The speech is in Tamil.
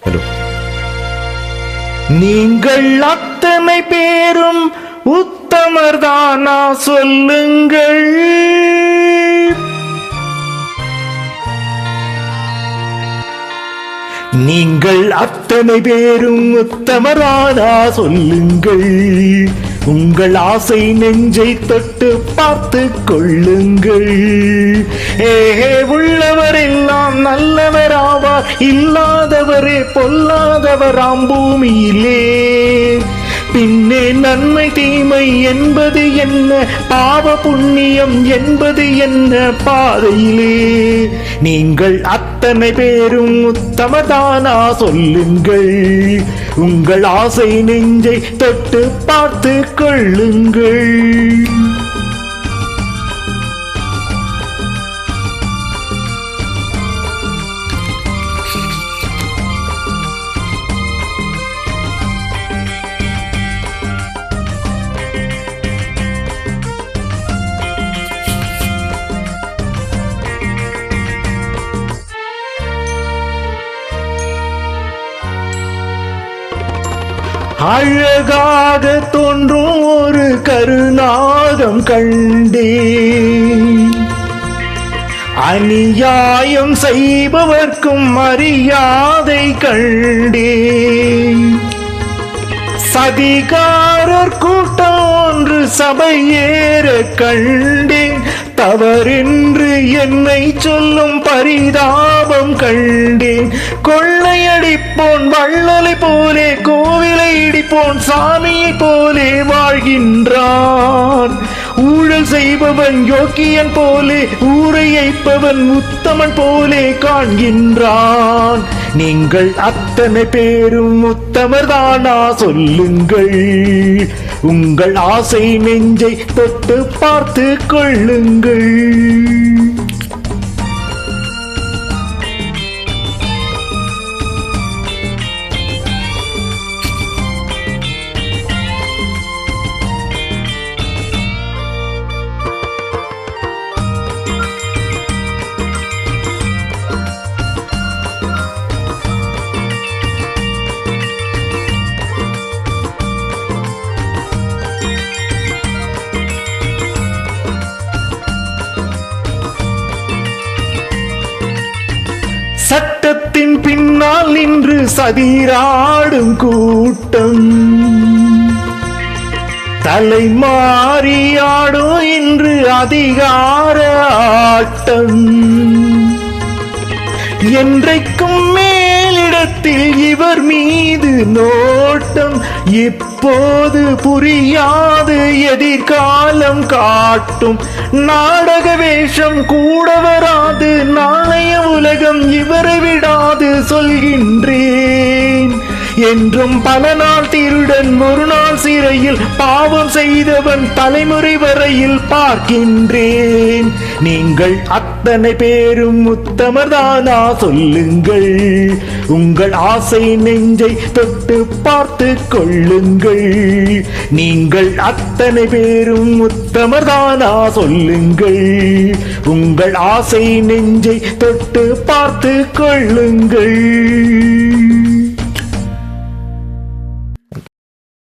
ஹலோ. நீங்கள் அத்தனை பேரும் உத்தமர்தானா சொல்லுங்கள். நீங்கள் அத்தனை பேரும் உத்தமரானா சொல்லுங்கள். உங்கள் ஆசை நெஞ்சை தொட்டு பார்த்து கொள்ளுங்கள். ஏஹே, உள்ளவர் எல்லாம் நல்லவராவார், இல்லாதவரே பொல்லாதவராம் பூமியிலே. பின்னே நன்மை தீமை என்பது என்ன, பாவ புண்ணியம் என்பது என்ன பாதையிலே. நீங்கள் அத்தனை பேரும் உத்தமதானா சொல்லுங்கள். உங்கள் ஆசை நெஞ்சை தொட்டு பார்த்து கொள்ளுங்கள். அழகாக தோன்றும் ஒரு கருநாகம் கண்டேன். அநியாயம் செய்பவர்க்கும் மரியாதை கண்டேன். சதிகாரர் கூட்டம் ஒன்று சபையேற கண்டேன். தவறென்று என்னை சொல்லும் பரிதாபம் கண்டேன். கொள்ளையடிப்போன் வள்ளலை போலே, கோவிலை இடிப்போன் சாமியை போலே வாழ்கின்றான். ஊழல் செய்பவன் யோக்கியன் போலே, ஊரை ஐப்பவன் உத்தமன் போலே காண்கின்றான். நீங்கள் அத்தனை பேரும் உத்தமர்தானா சொல்லுங்கள். உங்கள் ஆசை நெஞ்சை தொட்டு பார்த்து கொள்ளுங்கள். சட்டத்தின் பின்னால் நின்று சதிராடும் கூட்டம், தலைமாறியாடும் இன்று அதிகார ஆட்டம். என்றைக்கும் மேலிடத்தில் இவர் மீது நோட்டம். இப்போது புரியாது எதிர்காலம் காட்டும். நாடக வேஷம் கூட வராது, நாளைய உலகம் இவரை விடாது சொல்கின்றேன். என்றும் பல நாள் திருடன், ஒரு நாள் சிறையில், பாவம் செய்தவன் தலைமுறை வரையில் பார்க்கின்றேன். நீங்கள் அத்தனை பேரும் உத்தமர்தானா சொல்லுங்கள். உங்கள் ஆசை நெஞ்சை தொட்டு பார்த்து கொள்ளுங்கள். நீங்கள் அத்தனை பேரும் உத்தமர்தானா சொல்லுங்கள். உங்கள் ஆசை நெஞ்சை தொட்டு பார்த்து கொள்ளுங்கள்.